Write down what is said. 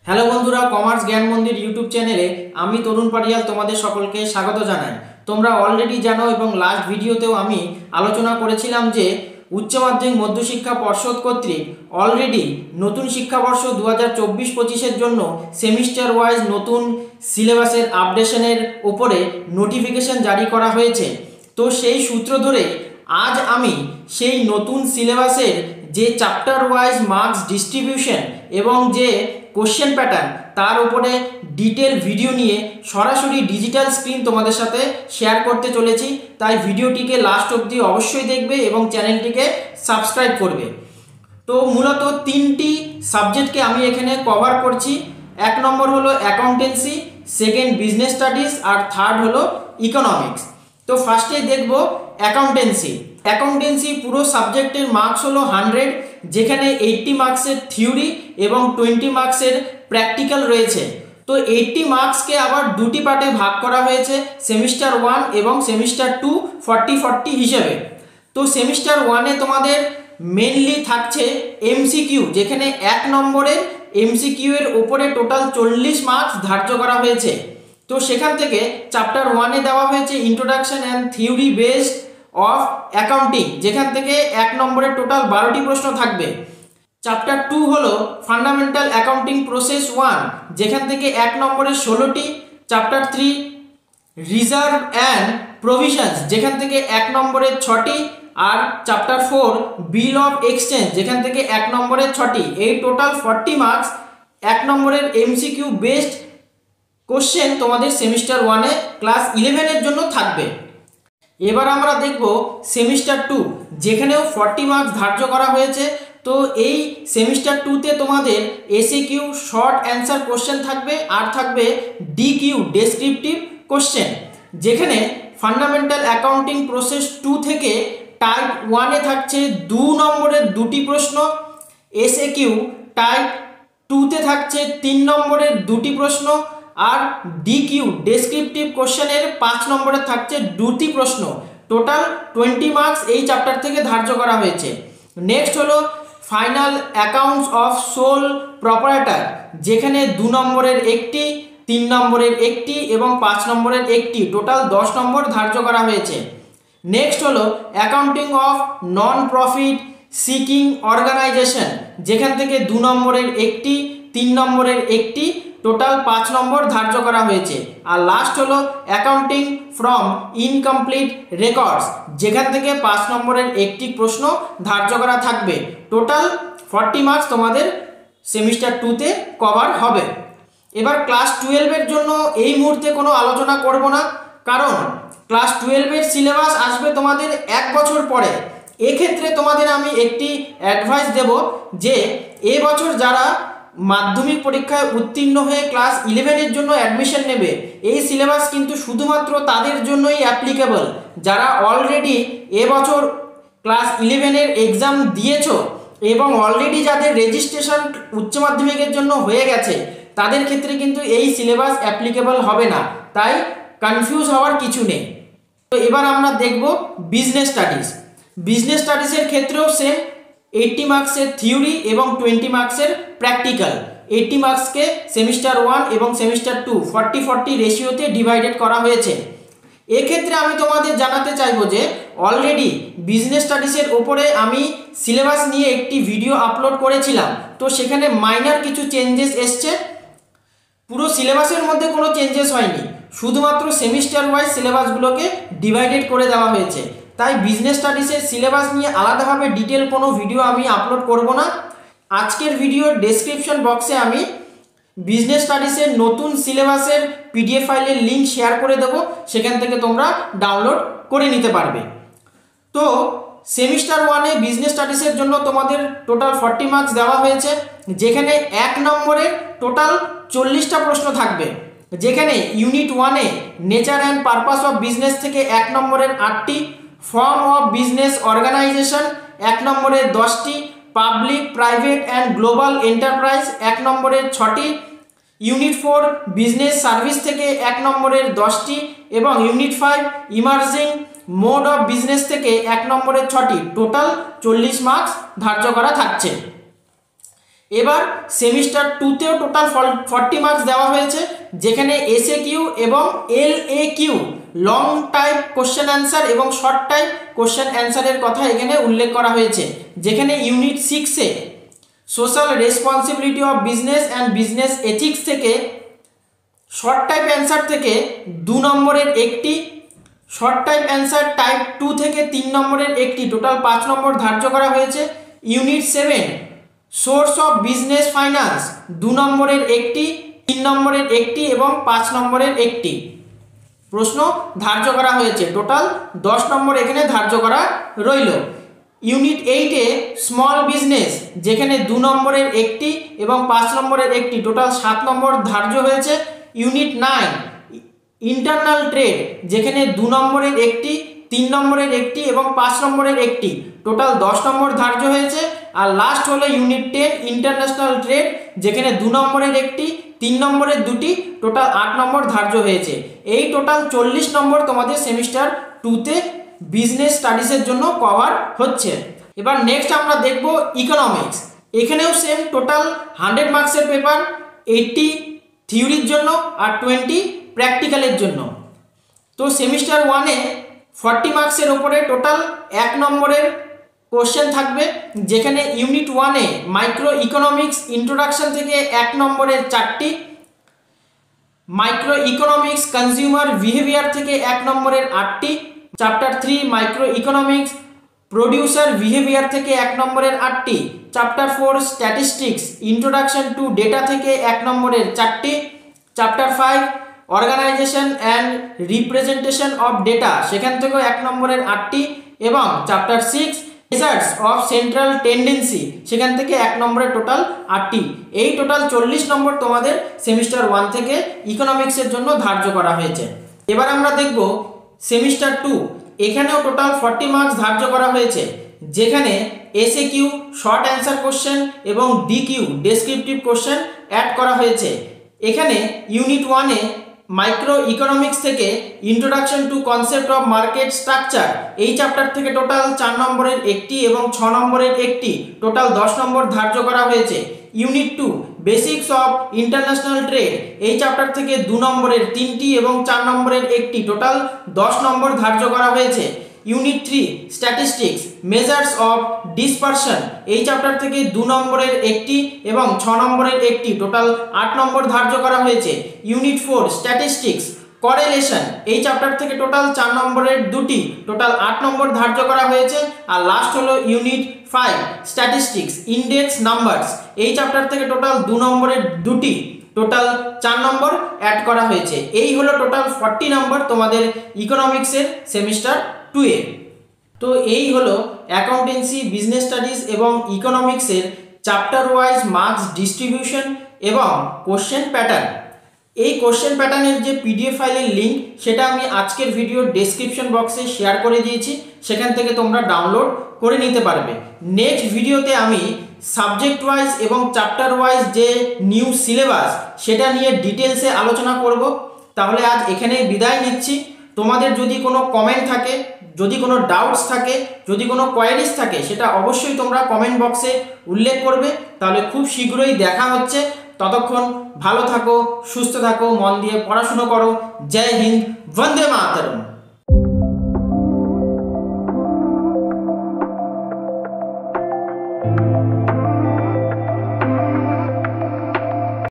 Hello বন্ধুরা, commerce জ্ঞান মন্দির ইউটিউব চ্যানেলে আমি তরুণ পাটিয়াল তোমাদের সকলকে স্বাগত জানাই। তোমরা অলরেডি জানো এবং লাস্ট ভিডিওতেও আমি আলোচনা করেছিলাম যে উচ্চ মাধ্যমিক মধ্যশিক্ষা পর্ষদ কর্তৃক অলরেডি নতুন শিক্ষাবর্ষ 2024-25-এর জন্য সেমিস্টার ওয়াইজ নতুন সিলেবাসের আপডেশনের উপরে নোটিফিকেশন জারি করা হয়েছে। তো সেই সূত্র ধরে আজ আমি সেই নতুন সিলেবাসের যে চ্যাপ্টার ওয়াইজ মার্কস ডিস্ট্রিবিউশন এবং যে কোশ্চেন প্যাটার্ন তার উপরে ডিটেল ভিডিও নিয়ে সরাসরি ডিজিটাল স্ক্রিন তোমাদের সাথে শেয়ার করতে চলেছি। তাই ভিডিওটিকে লাস্ট অবধি অবশ্যই দেখবে এবং চ্যানেলটিকে সাবস্ক্রাইব করবে। তো মূলত তিনটি সাবজেক্টকে আমি এখানে কভার করছি। এক নম্বর হলো অ্যাকাউন্টেন্সি, সেকেন্ড বিজনেস স্টাডিজ আর থার্ড হলো ইকোনমিক্স। তো ফার্স্টে দেখব অ্যাকাউন্টেন্সি পুরো সাবজেক্টের মার্কস হলো 100, যেখানে 80 মার্কসের থিওরি এবং 20 মার্কসের প্র্যাকটিক্যাল রয়েছে। তো 80 মার্কসকে আবার দুটি পার্টে ভাগ করা হয়েছে, সেমিস্টার 1 এবং সেমিস্টার 2 40-40 হিসেবে। তো সেমিস্টার 1-এ তোমাদের মেনলি থাকছে এমসিকিউ, যেখানে 1 নম্বরের এমসিকিউ এর উপরে টোটাল 40 মার্কস ধার্য করা হয়েছে। তো সেখান থেকে চ্যাপ্টার 1-এ দেওয়া হয়েছে introduction and theory based of accounting, যেখান থেকে 1 নম্বরের টোটাল 12টি প্রশ্ন থাকবে। চ্যাপ্টার 2 হলো ফান্ডামেন্টাল অ্যাকাউন্টিং প্রসেস 1, যেখান থেকে 1 নম্বরের 16টি। চ্যাপ্টার 3 রিজার্ভ অ্যান্ড প্রভিশনস, যেখান থেকে 1 নম্বরের 6টি। আর চ্যাপ্টার 4 বিল অফ এক্সচেঞ্জ, যেখান থেকে 1 নম্বরের 6টি। এই টোটাল 40 মার্কস 1 নম্বরের এমসিকিউ বেসড কোশ্চেন তোমাদের সেমিস্টার 1-এ ক্লাস 11-এর জন্য থাকবে। এবার আমরা দেখব সেমিস্টার 2, যেখানেও 40 মার্কস ধার্য করা হয়েছে। তো এই সেমিস্টার 2-তে তোমাদের এসএকিউ শর্ট অ্যান্সার কোশ্চেন থাকবে আর থাকবে ডিকিউ ডেসক্রিপটিভ কোশ্চেন, যেখানে ফান্ডামেন্টাল অ্যাকাউন্টিং প্রসেস 2 থেকে টাইপ 1-এ থাকছে 2 নম্বরের 2টি প্রশ্ন, এসএকিউ টাইপ 2-তে থাকছে 3 নম্বরের 2টি প্রশ্ন, আর ডিকিউ ডেসক্রিপটিভ কোশ্চেনের 5 নম্বরে থাকছে 2টি প্রশ্ন। টোটাল 20 মার্কস এই চ্যাপ্টার থেকে ধার্য করা হয়েছে। নেক্সট হলো final accounts of sole proprietor, যেখানে 2 নম্বরের 1টি, 3 নম্বরের 1টি এবং 5 নম্বরের 1টি, টোটাল 10 নম্বর ধার্য করা হয়েছে। নেক্সট হলো accounting of non profit seeking organisation, যেখান থেকে 2 নম্বরের 1টি, 3 নম্বরের 1টি, টোটাল 5 নম্বর ধার্য করা হয়েছে। আর লাস্ট হলো অ্যাকাউন্টিং ফ্রম ইনকমপ্লিট রেকর্ডস, যেখান থেকে 5 নম্বরের 1টি প্রশ্ন ধার্য করা থাকবে। টোটাল 40 মার্কস তোমাদের সেমিস্টার 2-তে কভার হবে। এবার ক্লাস 12-এর জন্য এই মুহূর্তে কোনো আলোচনা করব না, কারণ ক্লাস 12-এর সিলেবাস আসবে তোমাদের 1 বছর পরে। এক্ষেত্রে তোমাদের আমি একটি অ্যাডভাইস দেব যে এবছর যারা মাধ্যমিক পরীক্ষায় উত্তীর্ণ হয়ে ক্লাস 11-এর জন্য অ্যাডমিশন নেবে, এই সিলেবাস কিন্তু শুধুমাত্র তাদের জন্যই অ্যাপ্লিকেবল যারা অলরেডি এবছর ক্লাস 11-এর এক্সাম দিয়েছো এবং অলরেডি যাদের রেজিস্ট্রেশন উচ্চ মাধ্যমিকের জন্য হয়ে গেছে, তাদের ক্ষেত্রে কিন্তু এই সিলেবাস অ্যাপ্লিকেবল হবে না। তাই কনফিউজ হওয়ার কিছু নেই। তো এবার আমরা দেখব বিজনেস স্টাডিজের ক্ষেত্রেও সেম 80 মার্কসের থিওরি এবং 20 মার্কসের প্র্যাকটিক্যাল। 80 মার্কসকে সেমিস্টার 1 এবং সেমিস্টার 2 40-40 রেশিওতে ডিভাইডেড করা হয়েছে। এক্ষেত্রে আমি তোমাদের জানাতে চাইবো যে অলরেডি বিজনেস স্টাডিজের ওপরে আমি সিলেবাস নিয়ে একটি ভিডিও আপলোড করেছিলাম। তো সেখানে মাইনার কিছু চেঞ্জেস এসছে, পুরো সিলেবাসের মধ্যে কোনো চেঞ্জেস হয়নি, শুধুমাত্র সেমিস্টার ওয়াইজ সিলেবাসগুলোকে ডিভাইডেড করে দেওয়া হয়েছে। তাই বিজনেস স্টাডিজের সিলেবাস নিয়ে আলাদাভাবে ডিটেল কোনো ভিডিও আমি আপলোড করব না। আজকের ভিডিওর ডেসক্রিপশন বক্সে আমি বিজনেস স্টাডিজের নতুন সিলেবাসের পিডিএফ ফাইলের লিঙ্ক শেয়ার করে দেব, সেখান থেকে তোমরা ডাউনলোড করে নিতে পারবে। তো সেমিস্টার 1-এ বিজনেস স্টাডিজের জন্য তোমাদের টোটাল 40 মার্কস দেওয়া হয়েছে, যেখানে 1 নম্বরের টোটাল 40টা প্রশ্ন থাকবে, যেখানে ইউনিট 1-এ nature and purpose of business থেকে 1 নম্বরের 8টি, ফর্ম অফ বিজনেস অর্গানাইজেশন 1 নম্বরের 10টি, public private and global enterprise 1 নম্বরের 6টি, ইউনিট 4 বিজনেস সার্ভিস থেকে 1 নম্বরের 10টি এবং unit 5 emerging mode of business থেকে 1 নম্বরের 6টি, টোটাল 40 মার্কস ধার্য করা থাকছে। এবার সেমিস্টার 2তেও টোটাল 40 মার্কস দেওয়া হয়েছে, যেখানে SAQ এবং LAQ long type question answer এবং শর্ট টাইপ কোশ্চেন অ্যান্সারের কথা এখানে উল্লেখ করা হয়েছে। যেখানে ইউনিট 6-এ social responsibility of business and business ethics থেকে শর্ট টাইপ অ্যান্সার থেকে 2 নম্বরের একটি, শর্ট টাইপ অ্যান্সার টাইপ 2 থেকে 3 নম্বরের একটি, টোটাল 5 নম্বর ধার্য করা হয়েছে। Unit 7 source of business finance 2 নম্বরের একটি, 3 নম্বরের একটি এবং 5 নম্বরের একটি প্রশ্ন ধার্য করা হয়েছে। টোটাল 10 নম্বর এখানে ধার্য করা রইল। ইউনিট 8-এ স্মল বিজনেস, যেখানে 2 নম্বরের একটি এবং 5 নম্বরের একটি, টোটাল 7 নম্বর ধার্য হয়েছে। ইউনিট 9 ইন্টারনাল ট্রেড, যেখানে 2 নম্বরের একটি, 3 নম্বরের একটি এবং 5 নম্বরের একটি, টোটাল 10 নম্বর ধার্য হয়েছে। আর লাস্ট হলো ইউনিট 10 ইন্টারন্যাশনাল ট্রেড, যেখানে 2 নম্বরের একটি, 3 নম্বরের দুটি, টোটাল 8 নম্বর ধার্য হয়েছে। এই টোটাল 40 নম্বর তোমাদের সেমিস্টার 2তে বিজনেস স্টাডিজের জন্য কভার হচ্ছে। এবার নেক্সট আমরা দেখব ইকোনমিক্স। এখানেও সেম টোটাল 100 মার্কসের পেপার, 80 থিওরির জন্য আর 20 প্র্যাকটিক্যালের জন্য। তো সেমিস্টার 1-এ 40 মার্কসের ওপরে টোটাল 1 নম্বরের কোশ্চেন থাকবে, যেখানে ইউনিট 1-এ মাইক্রো ইকোনমিক্স ইন্ট্রোডাকশন থেকে 1 নম্বরের 4টি, মাইক্রো ইকোনমিক্স কনজিউমার বিহেভিয়ার থেকে 1 নম্বরের 8টি, chapter 3 microeconomics producer behaviour থেকে 1 নম্বরের 8টি, chapter 4 statistics introduction to data থেকে 1 নম্বরের 4টি, chapter 5 organisation and representation of data সেখান থেকেও 1 নম্বরের 8টি এবং chapter 6 measures of central tendency সেখান থেকে 1 নম্বরের টোটাল 8টি। এই টোটাল 40 নম্বর তোমাদের সেমিস্টার 1 থেকে ইকোনমিক্সের জন্য ধার্য করা হয়েছে। এবার আমরা দেখব সেমিস্টার 2। এখানেও টোটাল 40 মার্কস ধার্য করা হয়েছে, যেখানে SAQ শর্ট অ্যান্সার কোশ্চেন এবং DQ ডেসক্রিপটিভ কোশ্চেন অ্যাড করা হয়েছে। এখানে ইউনিট 1-এ মাইক্রো ইকোনমিক্স থেকে introduction to concept of market structure এই চ্যাপ্টার থেকে টোটাল 4 নম্বরের একটি এবং 6 নম্বরের একটি, টোটাল 10 নম্বর ধার্য করা হয়েছে। Unit 2 basics of international trade এই চ্যাপ্টার থেকে 2 নম্বরের 3টি এবং 4 নম্বরের একটি, টোটাল 10 নম্বর ধার্য করা হয়েছে। Unit 3 statistics measures of dispersion এই চ্যাপ্টার থেকে 2 নম্বরের একটি এবং 6 নম্বরের একটি, টোটাল 8 নম্বর ধার্য করা হয়েছে। ইউনিট 4 স্ট্যাটিস্টিক্স করেলেশন এই চ্যাপ্টার থেকে টোটাল 4 নম্বরের দুটি, টোটাল 8 নম্বর ধার্য করা হয়েছে। আর লাস্ট হলো ইউনিট 5 স্ট্যাটিস্টিক্স ইন্ডেক্স নাম্বারস এই চ্যাপ্টার থেকে টোটাল 2 নম্বরের দুটি, টোটাল 4 নম্বর অ্যাড করা হয়েছে। এই হলো টোটাল 40 নম্বর তোমাদের ইকোনমিক্সের সেমিস্টার 2-এ। তো এই হলো অ্যাকাউন্টেন্সি, বিজনেস স্টাডিজ এবং ইকোনমিক্সের চ্যাপ্টার ওয়াইজ মার্কস ডিস্ট্রিবিউশন এবং কোশ্চেন প্যাটার্ন। এই কোশ্চেন প্যাটার্নের যে PDF ফাইলের লিঙ্ক সেটা আমি আজকের ভিডিওর ডেসক্রিপশন বক্সে শেয়ার করে দিয়েছি, সেখান থেকে তোমরা ডাউনলোড করে নিতে পারবে। নেক্সট ভিডিওতে আমি সাবজেক্ট ওয়াইজ এবং চ্যাপ্টার ওয়াইজ যে নিউ সিলেবাস সেটা নিয়ে ডিটেলসে আলোচনা করব। তাহলে আজ এখানেই বিদায় নিচ্ছি। তোমাদের যদি কোনো কমেন্ট থাকে, যদি কোনো ডাউটস থাকে, যদি কোনো কোয়ারিজ থাকে, সেটা অবশ্যই তোমরা কমেন্ট বক্সে উল্লেখ করবে। তাহলে খুব শীঘ্রই দেখা হচ্ছে। ততক্ষণ ভালো থাকো, সুস্থ থাকো, মন দিয়ে পড়াশুনো করো। জয় হিন্দ, বন্দে মাতরম।